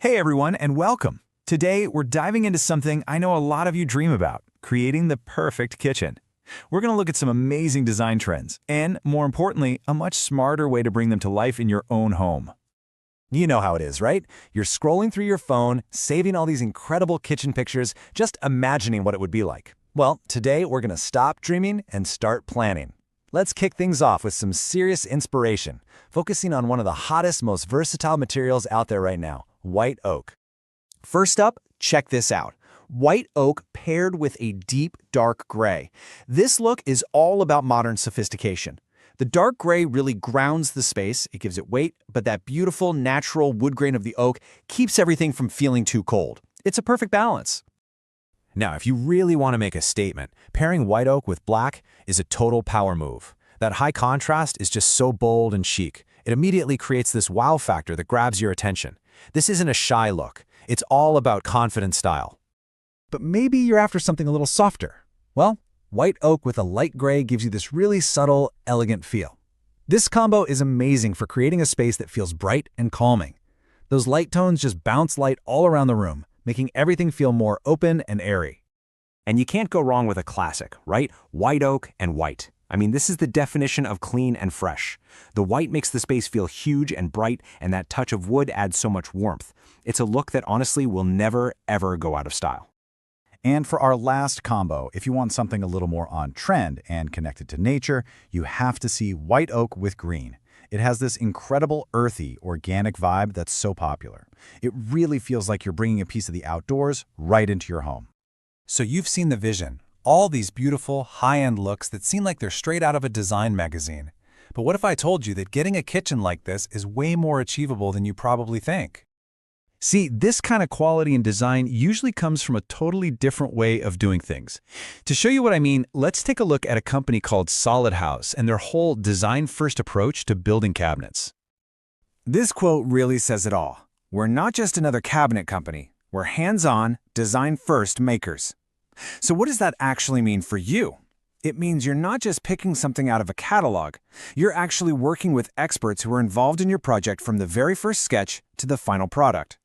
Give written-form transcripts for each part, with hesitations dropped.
Hey everyone, and welcome. Today, we're diving into something I know a lot of you dream about, creating the perfect kitchen. We're going to look at some amazing design trends, and more importantly, a much smarter way to bring them to life in your own home. You know how it is, right? You're scrolling through your phone, saving all these incredible kitchen pictures, just imagining what it would be like. Well, today we're going to stop dreaming and start planning. Let's kick things off with some serious inspiration, focusing on one of the hottest, most versatile materials out there right now, white oak. First up, check this out. White oak paired with a deep, dark gray. This look is all about modern sophistication. The dark gray really grounds the space, it gives it weight, but that beautiful, natural wood grain of the oak keeps everything from feeling too cold. It's a perfect balance. Now, if you really want to make a statement, pairing white oak with black is a total power move. That high contrast is just so bold and chic. It immediately creates this wow factor that grabs your attention. This isn't a shy look. It's all about confident style. But maybe you're after something a little softer. Well, white oak with a light gray gives you this really subtle, elegant feel. This combo is amazing for creating a space that feels bright and calming. Those light tones just bounce light all around the room, making everything feel more open and airy. And you can't go wrong with a classic, right? White oak and white. I mean, this is the definition of clean and fresh. The white makes the space feel huge and bright, and that touch of wood adds so much warmth. It's a look that honestly will never, ever go out of style. And for our last combo, if you want something a little more on trend and connected to nature, you have to see white oak with green. It has this incredible earthy, organic vibe that's so popular. It really feels like you're bringing a piece of the outdoors right into your home. So you've seen the vision. All these beautiful, high-end looks that seem like they're straight out of a design magazine. But what if I told you that getting a kitchen like this is way more achievable than you probably think? See, this kind of quality and design usually comes from a totally different way of doing things. To show you what I mean, let's take a look at a company called SolidHauz and their whole design-first approach to building cabinets. This quote really says it all. We're not just another cabinet company. We're hands-on, design-first makers. So what does that actually mean for you? It means you're not just picking something out of a catalog. You're actually working with experts who are involved in your project from the very first sketch to the final product.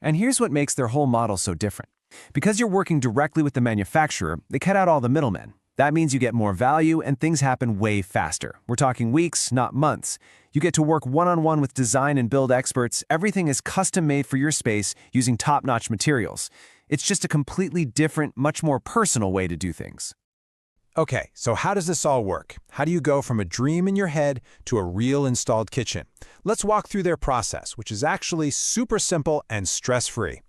And here's what makes their whole model so different. Because you're working directly with the manufacturer, they cut out all the middlemen. That means you get more value and things happen way faster. We're talking weeks, not months. You get to work one-on-one with design and build experts. Everything is custom-made for your space using top-notch materials. It's just a completely different, much more personal way to do things. Okay, so how does this all work? How do you go from a dream in your head to a real installed kitchen? Let's walk through their process, which is actually super simple and stress-free.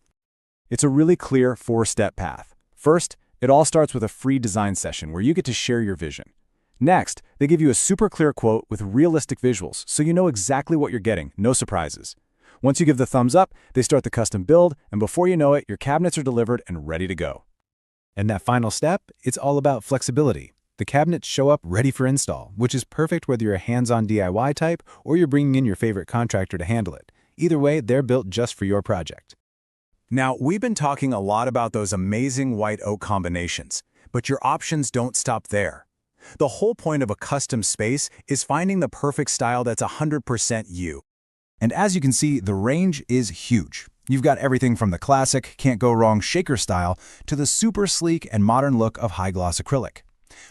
It's a really clear four-step path. First, it all starts with a free design session where you get to share your vision. Next, they give you a super clear quote with realistic visuals, so you know exactly what you're getting, no surprises. Once you give the thumbs up, they start the custom build, and before you know it, your cabinets are delivered and ready to go. And that final step, it's all about flexibility. The cabinets show up ready for install, which is perfect whether you're a hands-on DIY type or you're bringing in your favorite contractor to handle it. Either way, they're built just for your project. Now, we've been talking a lot about those amazing white oak combinations, but your options don't stop there. The whole point of a custom space is finding the perfect style that's 100% you. And as you can see, the range is huge. You've got everything from the classic, can't-go-wrong shaker style to the super sleek and modern look of high-gloss acrylic.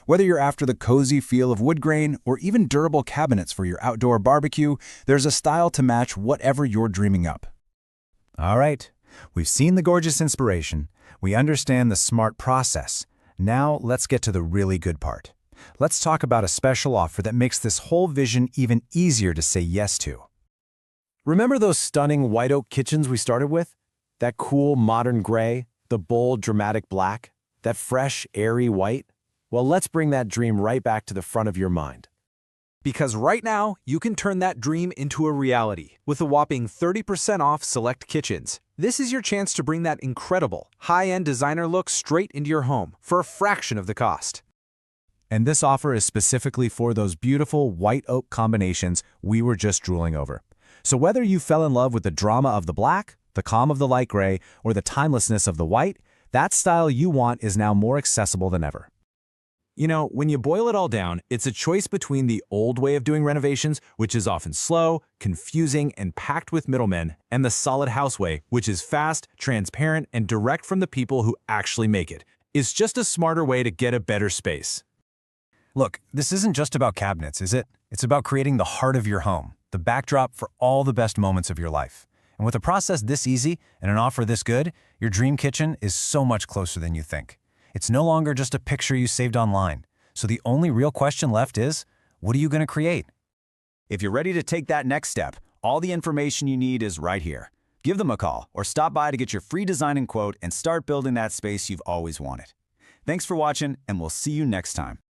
Whether you're after the cozy feel of wood grain or even durable cabinets for your outdoor barbecue, there's a style to match whatever you're dreaming up. All right, we've seen the gorgeous inspiration. We understand the smart process. Now let's get to the really good part. Let's talk about a special offer that makes this whole vision even easier to say yes to. Remember those stunning white oak kitchens we started with? That cool modern gray, the bold dramatic black, that fresh airy white? Well, let's bring that dream right back to the front of your mind. Because right now, you can turn that dream into a reality with a whopping 30% off select kitchens. This is your chance to bring that incredible, high-end designer look straight into your home for a fraction of the cost. And this offer is specifically for those beautiful white oak combinations we were just drooling over. So whether you fell in love with the drama of the black, the calm of the light gray, or the timelessness of the white, that style you want is now more accessible than ever. You know, when you boil it all down, it's a choice between the old way of doing renovations, which is often slow, confusing, and packed with middlemen, and the SolidHauz way, which is fast, transparent, and direct from the people who actually make it. It's just a smarter way to get a better space. Look, this isn't just about cabinets, is it? It's about creating the heart of your home, the backdrop for all the best moments of your life. And with a process this easy and an offer this good, your dream kitchen is so much closer than you think. It's no longer just a picture you saved online. So the only real question left is, what are you going to create? If you're ready to take that next step, all the information you need is right here. Give them a call or stop by to get your free design and quote and start building that space you've always wanted. Thanks for watching, and we'll see you next time.